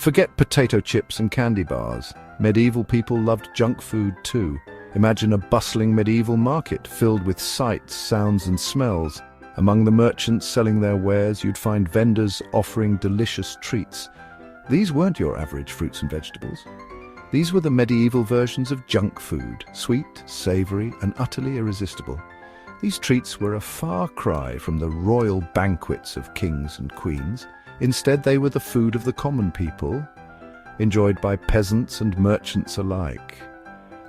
Forget potato chips and candy bars. Medieval people loved junk food too. Imagine a bustling medieval market filled with sights, sounds and smells. Among the merchants selling their wares, you'd find vendors offering delicious treats. These weren't your average fruits and vegetables. These were the medieval versions of junk food, sweet, savory and utterly irresistible. These treats were a far cry from the royal banquets of kings and queens. Instead, they were the food of the common people, enjoyed by peasants and merchants alike.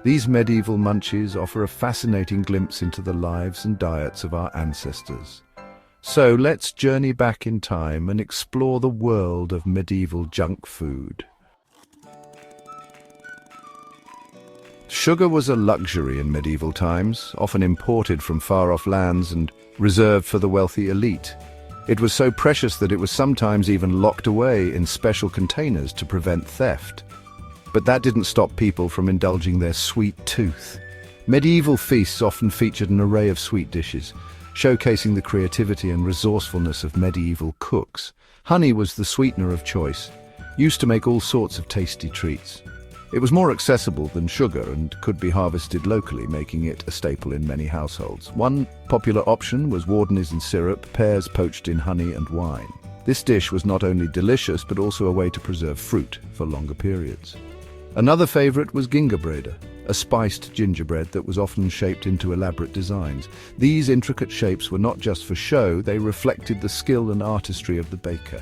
These medieval munchies offer a fascinating glimpse into the lives and diets of our ancestors. So let's journey back in time and explore the world of medieval junk food. Sugar was a luxury in medieval times, often imported from far-off lands and reserved for the wealthy elite. It was so precious that it was sometimes even locked away in special containers to prevent theft. But that didn't stop people from indulging their sweet tooth. Medieval feasts often featured an array of sweet dishes, showcasing the creativity and resourcefulness of medieval cooks. Honey was the sweetener of choice, used to make all sorts of tasty treats. It was more accessible than sugar and could be harvested locally, making it a staple in many households. One popular option was Warden's in syrup, pears poached in honey and wine. This dish was not only delicious but also a way to preserve fruit for longer periods. Another favorite was gingerbread, a spiced gingerbread that was often shaped into elaborate designs. These intricate shapes were not just for show, they reflected the skill and artistry of the baker.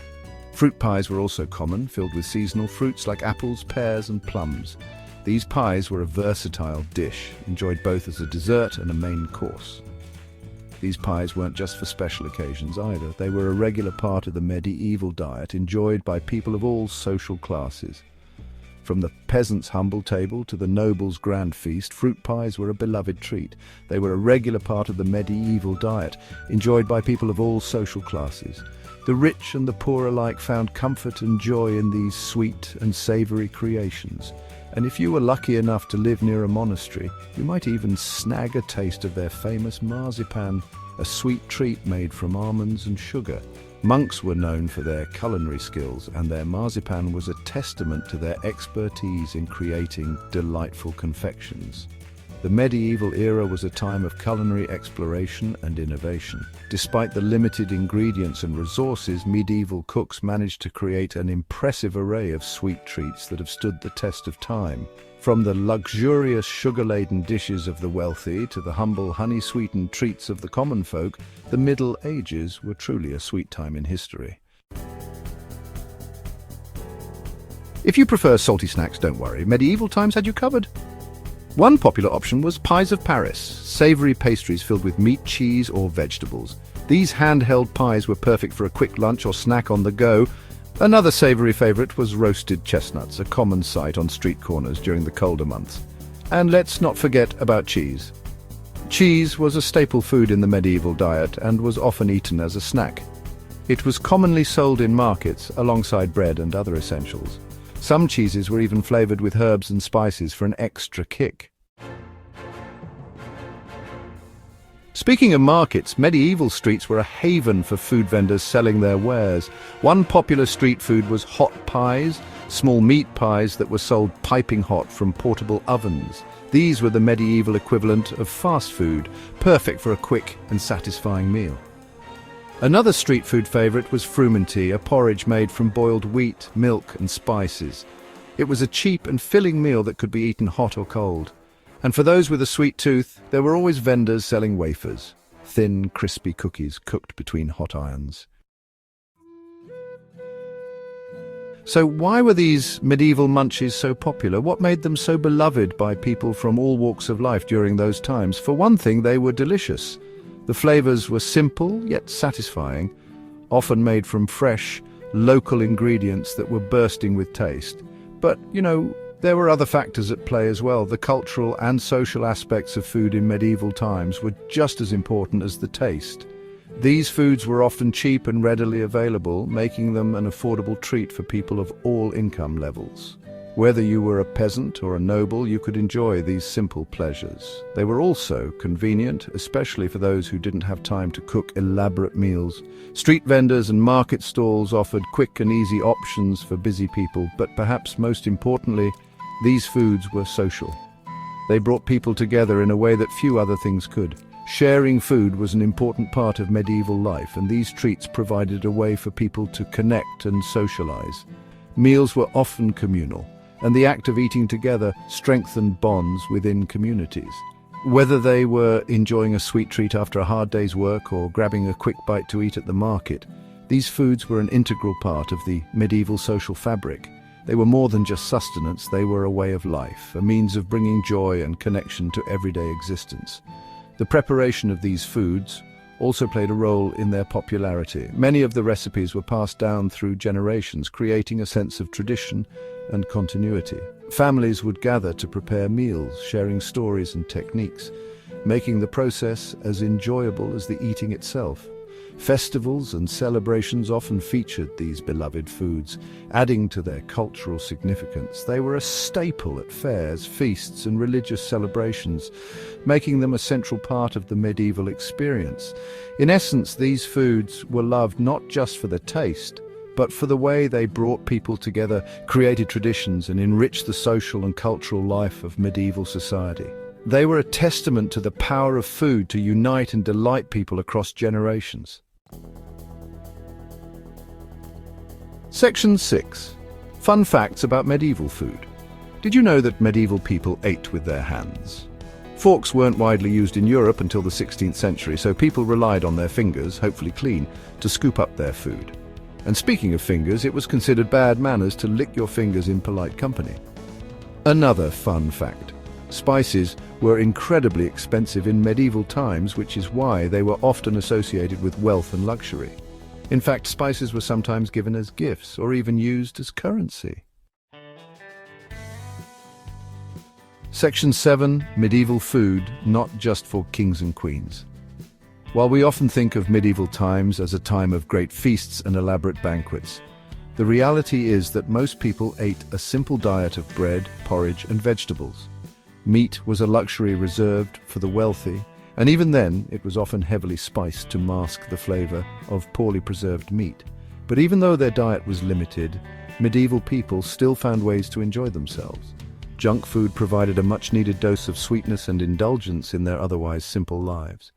Fruit pies were also common, filled with seasonal fruits like apples, pears and plums. These pies were a versatile dish, enjoyed both as a dessert and a main course. These pies weren't just for special occasions either. They were a regular part of the medieval diet, enjoyed by people of all social classes. From the peasant's humble table to the noble's grand feast, fruit pies were a beloved treat. They were a regular part of the medieval diet, enjoyed by people of all social classes. The rich and the poor alike found comfort and joy in these sweet and savory creations. And if you were lucky enough to live near a monastery, you might even snag a taste of their famous marzipan, a sweet treat made from almonds and sugar. Monks were known for their culinary skills, and their marzipan was a testament to their expertise in creating delightful confections. The medieval era was a time of culinary exploration and innovation. Despite the limited ingredients and resources, medieval cooks managed to create an impressive array of sweet treats that have stood the test of time. From the luxurious sugar-laden dishes of the wealthy to the humble honey-sweetened treats of the common folk, the Middle Ages were truly a sweet time in history. If you prefer salty snacks, don't worry, medieval times had you covered. One popular option was pies of Paris, savory pastries filled with meat, cheese or vegetables. These handheld pies were perfect for a quick lunch or snack on the go. Another savory favorite was roasted chestnuts, a common sight on street corners during the colder months. And let's not forget about cheese. Cheese was a staple food in the medieval diet and was often eaten as a snack. It was commonly sold in markets alongside bread and other essentials. Some cheeses were even flavored with herbs and spices for an extra kick. Speaking of markets, medieval streets were a haven for food vendors selling their wares. One popular street food was hot pies, small meat pies that were sold piping hot from portable ovens. These were the medieval equivalent of fast food, perfect for a quick and satisfying meal. Another street food favorite was frumenty, a porridge made from boiled wheat, milk and spices. It was a cheap and filling meal that could be eaten hot or cold. And for those with a sweet tooth, there were always vendors selling wafers, thin, crispy cookies cooked between hot irons. So why were these medieval munchies so popular? What made them so beloved by people from all walks of life during those times? For one thing, they were delicious. The flavors were simple yet satisfying, often made from fresh, local ingredients that were bursting with taste. But, there were other factors at play as well. The cultural and social aspects of food in medieval times were just as important as the taste. These foods were often cheap and readily available, making them an affordable treat for people of all income levels. Whether you were a peasant or a noble, you could enjoy these simple pleasures. They were also convenient, especially for those who didn't have time to cook elaborate meals. Street vendors and market stalls offered quick and easy options for busy people, but perhaps most importantly, these foods were social. They brought people together in a way that few other things could. Sharing food was an important part of medieval life, and these treats provided a way for people to connect and socialize. Meals were often communal, and the act of eating together strengthened bonds within communities. Whether they were enjoying a sweet treat after a hard day's work or grabbing a quick bite to eat at the market, these foods were an integral part of the medieval social fabric. They were more than just sustenance, they were a way of life, a means of bringing joy and connection to everyday existence. The preparation of these foods also played a role in their popularity. Many of the recipes were passed down through generations, creating a sense of tradition and continuity. Families would gather to prepare meals, sharing stories and techniques, making the process as enjoyable as the eating itself. Festivals and celebrations often featured these beloved foods, adding to their cultural significance. They were a staple at fairs, feasts, and religious celebrations, making them a central part of the medieval experience. In essence, these foods were loved not just for the taste, but for the way they brought people together, created traditions, and enriched the social and cultural life of medieval society. They were a testament to the power of food to unite and delight people across generations. Section 6. Fun facts about medieval food. Did you know that medieval people ate with their hands? Forks weren't widely used in Europe until the 16th century, so people relied on their fingers, hopefully clean, to scoop up their food. And speaking of fingers, it was considered bad manners to lick your fingers in polite company. Another fun fact. Spices were incredibly expensive in medieval times, which is why they were often associated with wealth and luxury. In fact, spices were sometimes given as gifts or even used as currency. Section 7. Medieval food, not just for kings and queens. While we often think of medieval times as a time of great feasts and elaborate banquets, the reality is that most people ate a simple diet of bread, porridge, and vegetables. Meat was a luxury reserved for the wealthy, and even then it was often heavily spiced to mask the flavor of poorly preserved meat. But even though their diet was limited, medieval people still found ways to enjoy themselves. Junk food provided a much-needed dose of sweetness and indulgence in their otherwise simple lives.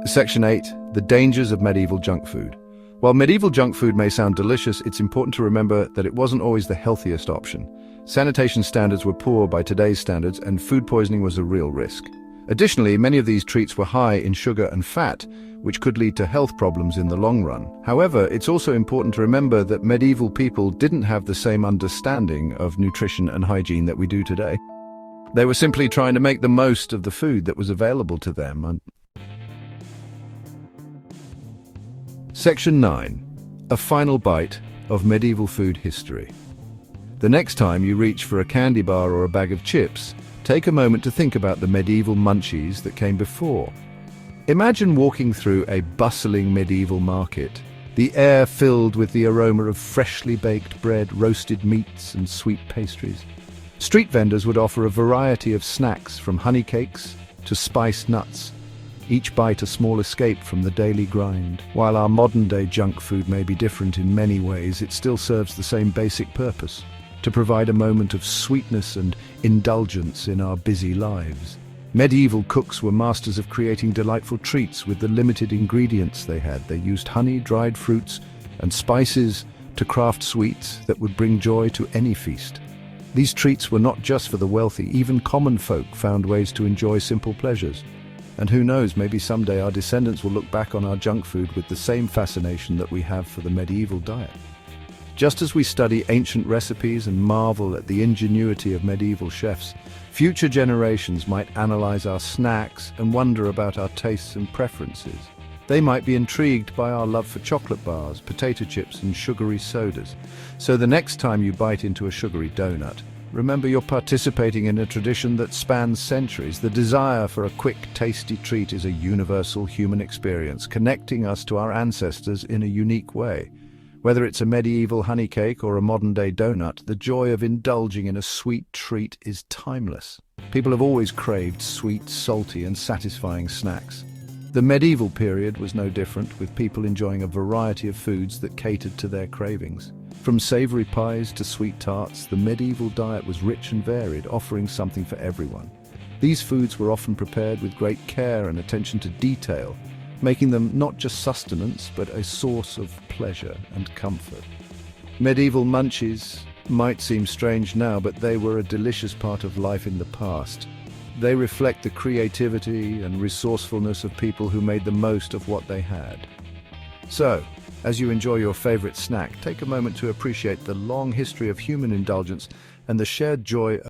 Section 8. The dangers of medieval junk food. While medieval junk food may sound delicious, it's important to remember that it wasn't always the healthiest option. Sanitation standards were poor by today's standards, and food poisoning was a real risk. Additionally, many of these treats were high in sugar and fat, which could lead to health problems in the long run. However, it's also important to remember that medieval people didn't have the same understanding of nutrition and hygiene that we do today. They were simply trying to make the most of the food that was available to them. Section 9. A final bite of medieval food history. The next time you reach for a candy bar or a bag of chips, take a moment to think about the medieval munchies that came before. Imagine walking through a bustling medieval market, the air filled with the aroma of freshly baked bread, roasted meats, and sweet pastries. Street vendors would offer a variety of snacks, from honey cakes to spiced nuts, each bite a small escape from the daily grind. While our modern-day junk food may be different in many ways, it still serves the same basic purpose: to provide a moment of sweetness and indulgence in our busy lives. Medieval cooks were masters of creating delightful treats with the limited ingredients they had. They used honey, dried fruits, and spices to craft sweets that would bring joy to any feast. These treats were not just for the wealthy. Even common folk found ways to enjoy simple pleasures. And who knows, maybe someday our descendants will look back on our junk food with the same fascination that we have for the medieval diet. Just as we study ancient recipes and marvel at the ingenuity of medieval chefs, future generations might analyze our snacks and wonder about our tastes and preferences. They might be intrigued by our love for chocolate bars, potato chips, and sugary sodas. So the next time you bite into a sugary donut, remember you're participating in a tradition that spans centuries. The desire for a quick, tasty treat is a universal human experience, connecting us to our ancestors in a unique way. Whether it's a medieval honey cake or a modern-day donut, the joy of indulging in a sweet treat is timeless. People have always craved sweet, salty, and satisfying snacks. The medieval period was no different, with people enjoying a variety of foods that catered to their cravings. From savory pies to sweet tarts, the medieval diet was rich and varied, offering something for everyone. These foods were often prepared with great care and attention to detail, making them not just sustenance, but a source of pleasure and comfort. Medieval munchies might seem strange now, but they were a delicious part of life in the past. They reflect the creativity and resourcefulness of people who made the most of what they had. So, as you enjoy your favorite snack, take a moment to appreciate the long history of human indulgence and the shared joy